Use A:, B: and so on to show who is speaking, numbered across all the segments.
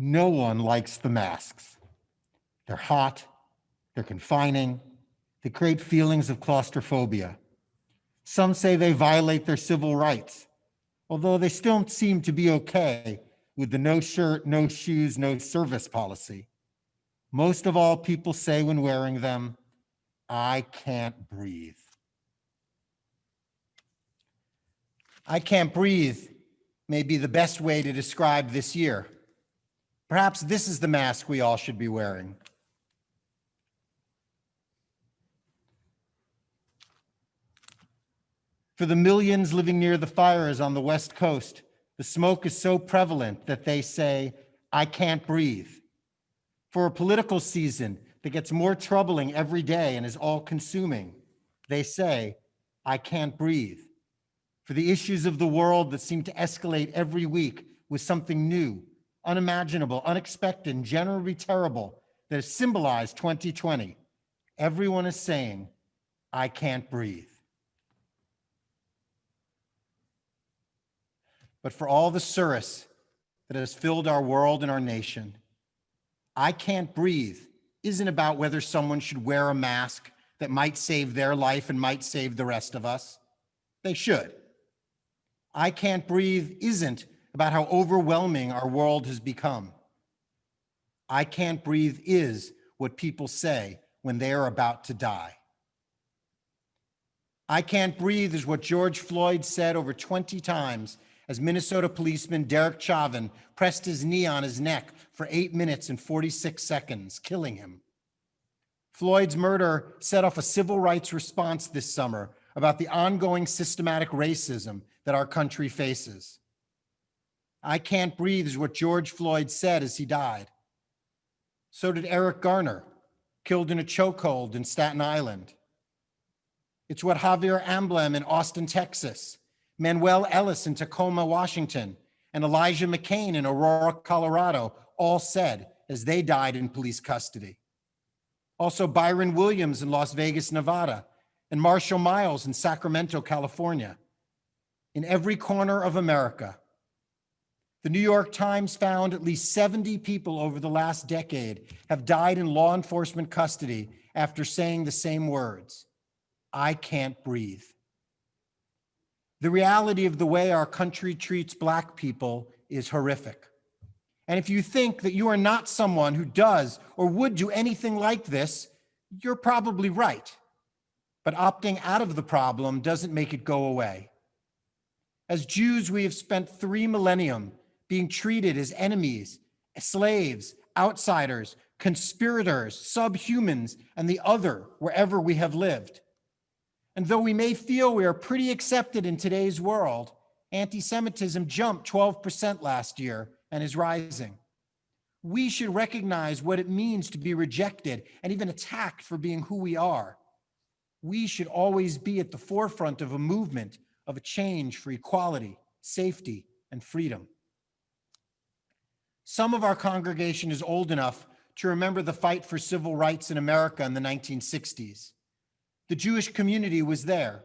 A: No one likes the masks. They're hot, they're confining, they create feelings of claustrophobia. Some say they violate their civil rights, although they still seem to be okay with the no shirt, no shoes, no service policy. Most of all, people say when wearing them, I can't breathe. I can't breathe may be the best way to describe this year. Perhaps this is the mask we all should be wearing. For the millions living near the fires on the West Coast, the smoke is so prevalent that they say, I can't breathe. For a political season that gets more troubling every day and is all-consuming, they say, I can't breathe. For the issues of the world that seem to escalate every week with something new, unimaginable, unexpected, and generally terrible that has symbolized 2020, everyone is saying, I can't breathe. But for all the surus that has filled our world and our nation, I can't breathe isn't about whether someone should wear a mask that might save their life and might save the rest of us. They should. I can't breathe isn't about how overwhelming our world has become. I can't breathe is what people say when they are about to die. I can't breathe is what George Floyd said over 20 times as Minnesota policeman Derek Chauvin pressed his knee on his neck for 8 minutes and 46 seconds, killing him. Floyd's murder set off a civil rights response this summer about the ongoing systematic racism that our country faces. I can't breathe is what George Floyd said as he died. So did Eric Garner, killed in a chokehold in Staten Island. It's what Javier Amblem in Austin, Texas, Manuel Ellis in Tacoma, Washington, and Elijah McCain in Aurora, Colorado, all said as they died in police custody. Also Byron Williams in Las Vegas, Nevada, and Marshall Miles in Sacramento, California. In every corner of America, the New York Times found at least 70 people over the last decade have died in law enforcement custody after saying the same words, I can't breathe. The reality of the way our country treats Black people is horrific. And if you think that you are not someone who does or would do anything like this, you're probably right. But opting out of the problem doesn't make it go away. As Jews, we have spent 3 millennia being treated as enemies, slaves, outsiders, conspirators, subhumans, and the other wherever we have lived. And though we may feel we are pretty accepted in today's world, anti-Semitism jumped 12% last year and is rising. We should recognize what it means to be rejected and even attacked for being who we are. We should always be at the forefront of a movement of a change for equality, safety, and freedom. Some of our congregation is old enough to remember the fight for civil rights in America in the 1960s. The Jewish community was there.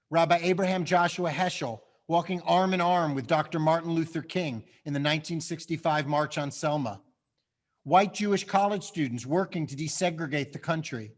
A: Rabbi Abraham Joshua Heschel walking arm in arm with Dr. Martin Luther King in the 1965 March on Selma. White Jewish college students working to desegregate the country.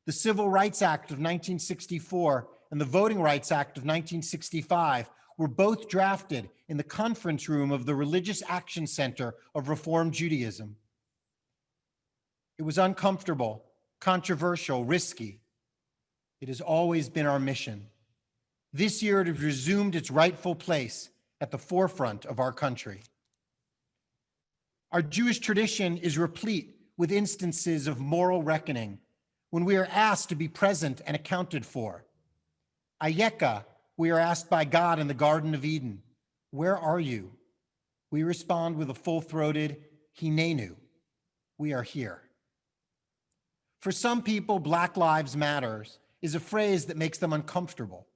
A: The Civil Rights Act of 1964 and the Voting Rights Act of 1965 were both drafted in the conference room of the Religious Action Center of Reform Judaism. It was uncomfortable, controversial, risky. It has always been our mission. This year, it has resumed its rightful place at the forefront of our country. Our Jewish tradition is replete with instances of moral reckoning when we are asked to be present and accounted for. Ayeka, we are asked by God in the Garden of Eden, where are you? We respond with a full-throated, Hinenu, we are here. For some people, Black Lives Matter is a phrase that makes them uncomfortable.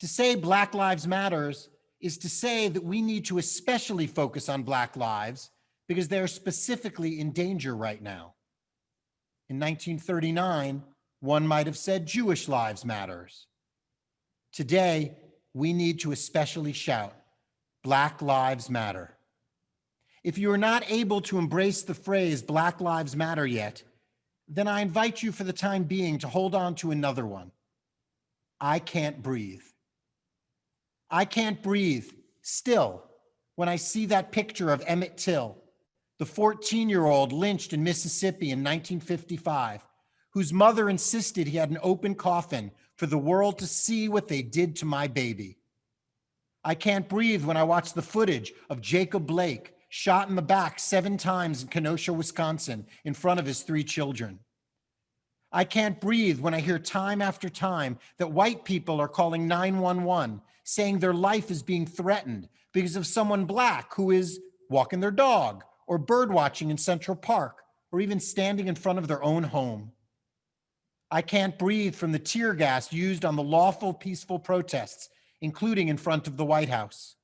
A: To say Black Lives Matter is to say that we need to especially focus on Black lives because they're specifically in danger right now. In 1939, one might have said Jewish lives matters. Today, we need to especially shout, Black Lives Matter. If you are not able to embrace the phrase Black Lives Matter yet, then I invite you for the time being to hold on to another one. I can't breathe. I can't breathe still when I see that picture of Emmett Till, the 14-year-old lynched in Mississippi in 1955, whose mother insisted he had an open coffin for the world to see what they did to my baby. I can't breathe when I watch the footage of Jacob Blake shot in the back 7 times in Kenosha, Wisconsin, in front of his 3 children. I can't breathe when I hear time after time that white people are calling 911, saying their life is being threatened because of someone Black who is walking their dog or bird watching in Central Park or even standing in front of their own home. I can't breathe from the tear gas used on the lawful, peaceful protests, including in front of the White House.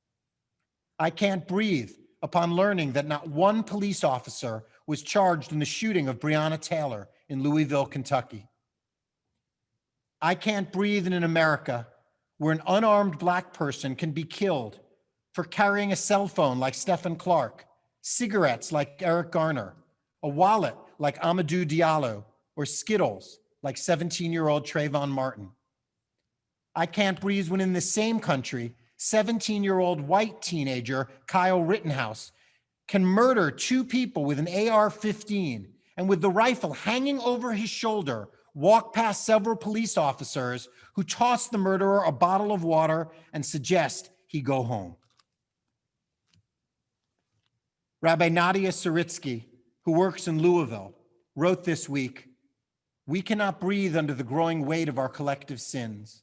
A: I can't breathe upon learning that not one police officer was charged in the shooting of Breonna Taylor in Louisville, Kentucky. I can't breathe in an America where an unarmed Black person can be killed for carrying a cell phone like Stephen Clark, cigarettes like Eric Garner, a wallet like Amadou Diallo, or Skittles like 17-year-old Trayvon Martin. I can't breathe when in the same country, 17-year-old white teenager Kyle Rittenhouse can murder 2 people with an AR-15 and with the rifle hanging over his shoulder, walk past several police officers who toss the murderer a bottle of water and suggest he go home. Rabbi Nadia Saritsky, who works in Louisville, wrote this week, "We cannot breathe under the growing weight of our collective sins.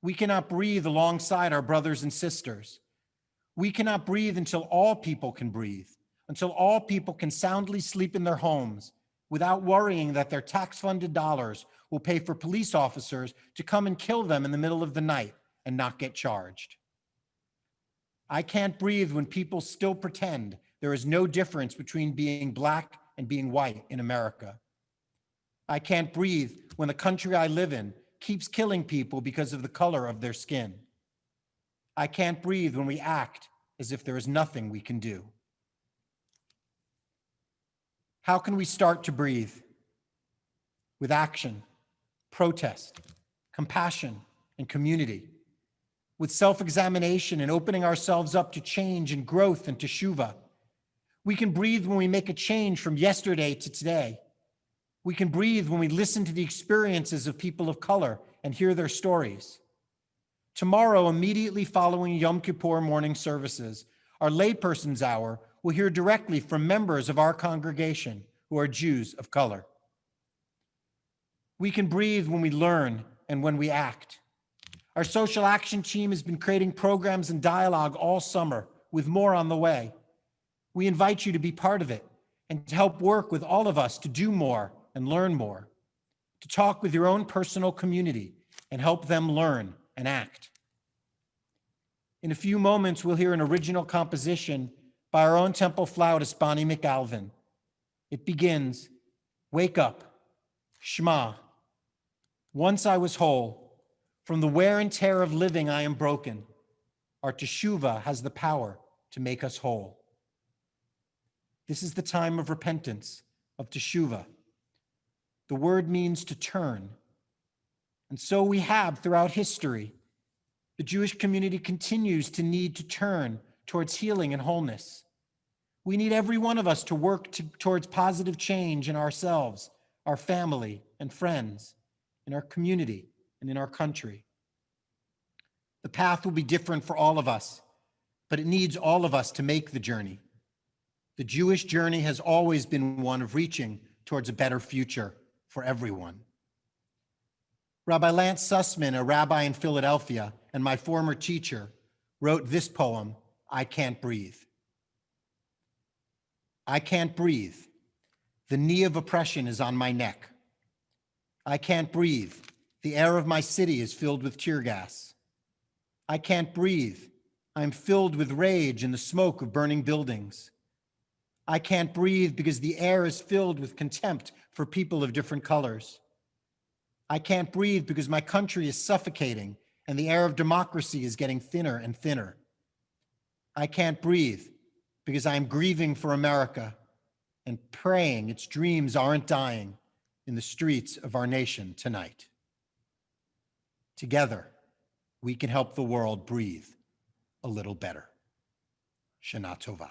A: We cannot breathe alongside our brothers and sisters. We cannot breathe until all people can breathe, until all people can soundly sleep in their homes without worrying that their tax-funded dollars will pay for police officers to come and kill them in the middle of the night and not get charged. I can't breathe when people still pretend there is no difference between being Black and being white in America. I can't breathe when the country I live in keeps killing people because of the color of their skin. I can't breathe when we act as if there is nothing we can do." How can we start to breathe? With action, protest, compassion, and community. With self-examination and opening ourselves up to change and growth and teshuvah. We can breathe when we make a change from yesterday to today. We can breathe when we listen to the experiences of people of color and hear their stories. Tomorrow, immediately following Yom Kippur morning services, our layperson's hour will hear directly from members of our congregation who are Jews of color. We can breathe when we learn and when we act. Our social action team has been creating programs and dialogue all summer, with more on the way. We invite you to be part of it and to help work with all of us to do more and learn more, to talk with your own personal community and help them learn and act. In a few moments, we'll hear an original composition by our own temple flautist, Bonnie McAlvin. It begins, "Wake up, Shema. Once I was whole. From the wear and tear of living, I am broken. Our teshuvah has the power to make us whole." This is the time of repentance, of teshuvah. The word means to turn. And so we have throughout history. The Jewish community continues to need to turn towards healing and wholeness. We need every one of us to work towards positive change in ourselves, our family and friends, in our community and in our country. The path will be different for all of us, but it needs all of us to make the journey. The Jewish journey has always been one of reaching towards a better future for everyone. Rabbi Lance Sussman, a rabbi in Philadelphia and my former teacher, wrote this poem, "I Can't Breathe." I can't breathe. The knee of oppression is on my neck. I can't breathe. The air of my city is filled with tear gas. I can't breathe. I'm filled with rage and the smoke of burning buildings. I can't breathe because the air is filled with contempt for people of different colors. I can't breathe because my country is suffocating and the air of democracy is getting thinner and thinner. I can't breathe because I am grieving for America and praying its dreams aren't dying in the streets of our nation tonight. Together, we can help the world breathe a little better. Shana Tova.